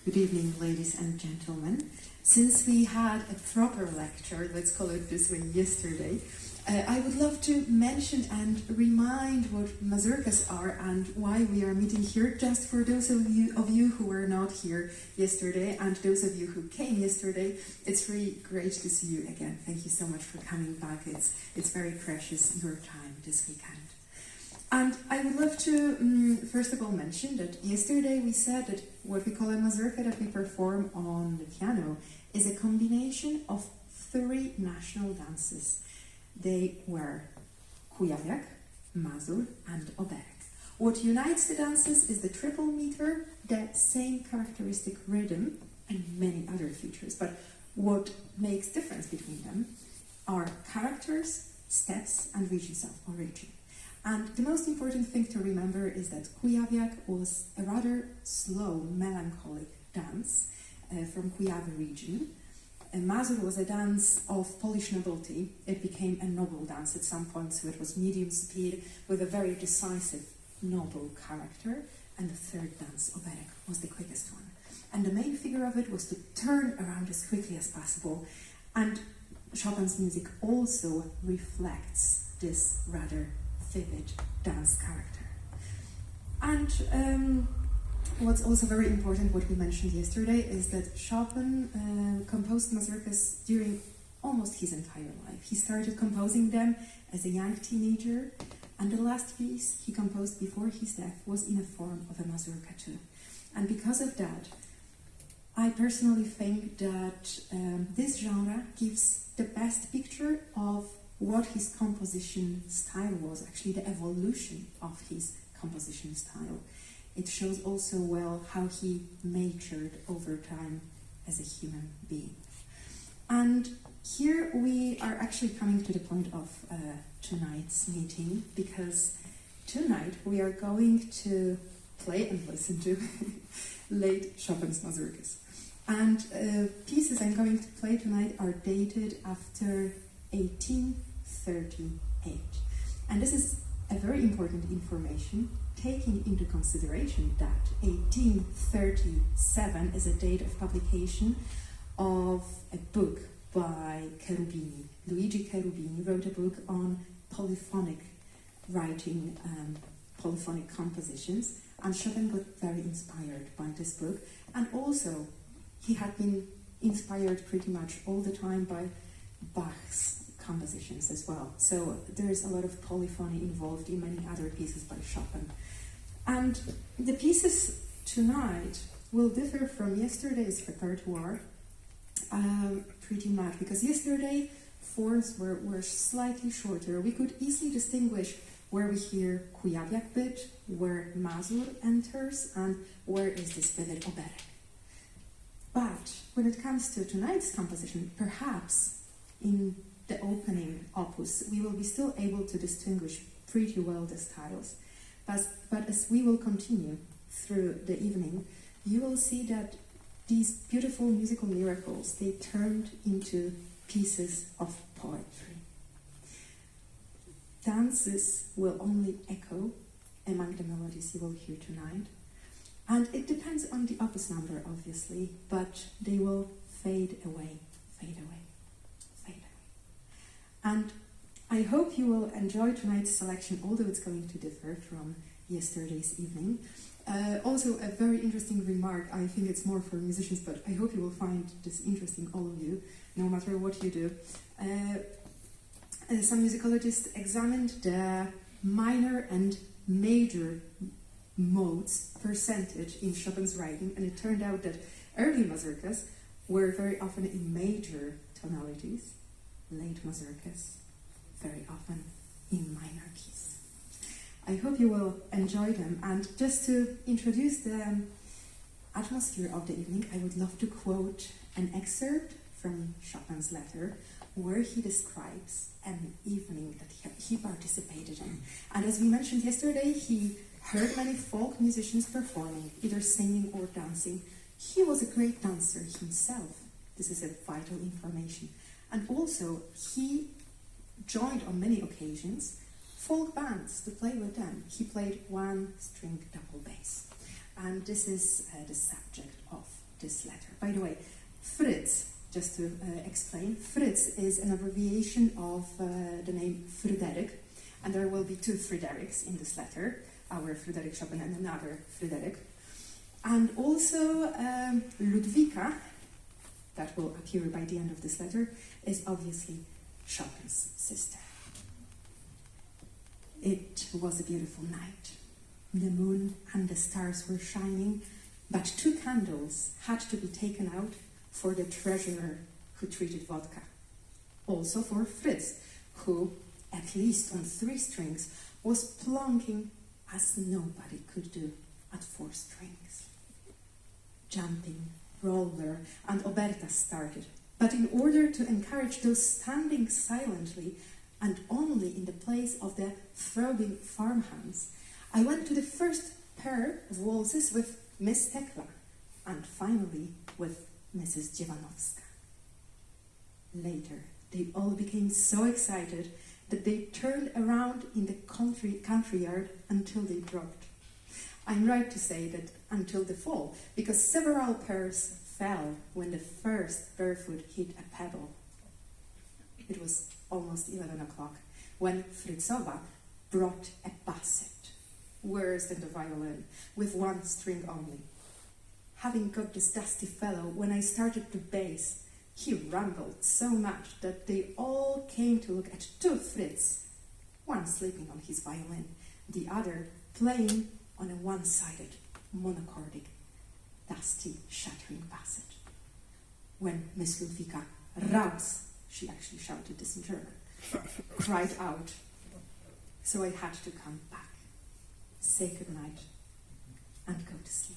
Good evening, ladies and gentlemen. Since we had a proper lecture, let's call it this way, yesterday, I would love to mention and remind what mazurkas are and why we are meeting here, just for those of you who were not here yesterday and those of you who came yesterday. It's really great to see you again. Thank you so much for coming back. It's very precious, your time this weekend. And I would love to, first of all, mention that yesterday we said that what we call a mazurka that we perform on the piano is a combination of 3 national dances. They were kujawiak, mazur, and oberek. What unites the dances is the triple meter, the same characteristic rhythm, and many other features. But what makes difference between them are characters, steps, and regions of origin. And the most important thing to remember is that kujawiak was a rather slow, melancholic dance from Kujawy region. Mazur was a dance of Polish nobility. It became a noble dance at some point, so it was medium speed with a very decisive, noble character. And the third dance, oberek, was the quickest one. And the main figure of it was to turn around as quickly as possible. And Chopin's music also reflects this rather vivid dance character. And what's also very important, what we mentioned yesterday, is that Chopin composed mazurkas during almost his entire life. He started composing them as a young teenager, and the last piece he composed before his death was in a form of a mazurka too. And because of that, I personally think that this genre gives the best picture of what his composition style was, actually the evolution of his composition style. It shows also well how he matured over time as a human being. And here we are actually coming to the point of tonight's meeting, because tonight we are going to play and listen to late Chopin's mazurkas. And pieces I'm going to play tonight are dated after 1838. And this is a very important information, taking into consideration that 1837 is a date of publication of a book by Cherubini. Luigi Cherubini wrote a book on polyphonic writing, polyphonic compositions, and Chopin got very inspired by this book. And also, he had been inspired pretty much all the time by Bach's compositions as well. So there is a lot of polyphony involved in many other pieces by Chopin. And the pieces tonight will differ from yesterday's repertoire pretty much, because yesterday forms were slightly shorter. We could easily distinguish where we hear kujawiak bit, where mazur enters, and where is this vivid oberek. But when it comes to tonight's composition, perhaps in the opening opus, we will be still able to distinguish pretty well the styles. But as we will continue through the evening, you will see that these beautiful musical miracles, they turned into pieces of poetry. Dances will only echo among the melodies you will hear tonight. And it depends on the opus number, obviously, but they will fade away, fade away, fade away. And I hope you will enjoy tonight's selection, although it's going to differ from yesterday's evening. Also, a very interesting remark, I think it's more for musicians, but I hope you will find this interesting, all of you, no matter what you do. Some musicologists examined the minor and major modes percentage in Chopin's writing, and it turned out that early mazurkas were very often in major tonalities, late mazurkas very often in minor keys. I hope you will enjoy them, and just to introduce the atmosphere of the evening, I would love to quote an excerpt from Chopin's letter where he describes an evening that he participated in. And as we mentioned yesterday, he heard many folk musicians performing, either singing or dancing. He was a great dancer himself. This is a vital information. And also, he joined on many occasions folk bands to play with them. He played one-string double bass. And this is the subject of this letter. By the way, Fritz, just to explain, Fritz is an abbreviation of the name Frederick, and there will be 2 Frederiks in this letter, our Frederick Chopin and another Frederick. And also Ludwika, that will appear by the end of this letter, is obviously Chopin's sister. It was a beautiful night. The moon and the stars were shining, but 2 candles had to be taken out for the treasurer who treated vodka. Also for Fritz, who, at least on 3 strings, was plonking as nobody could do at 4 strings. Jumping, roller, and oberta started, but in order to encourage those standing silently and only in the place of the throbbing farmhands, I went to the first pair of waltzes with Miss Tekla, and finally with Mrs. Dziewanowska. Later, they all became so excited that they turned around in the country yard until they dropped. I'm right to say that until the fall, because several pairs fell when the first barefoot hit a pebble. It was almost 11 o'clock when Fritzowa brought a basset, worse than the violin, with 1 string only. Having got this dusty fellow, when I started to bass, he rumbled so much that they all came to look at 2 Fritz, one sleeping on his violin, the other playing on a one-sided, monochordic, dusty, shattering basset. When Miss Ludwika, raus, she actually shouted this in German, cried out. So I had to come back, say goodnight, and go to sleep.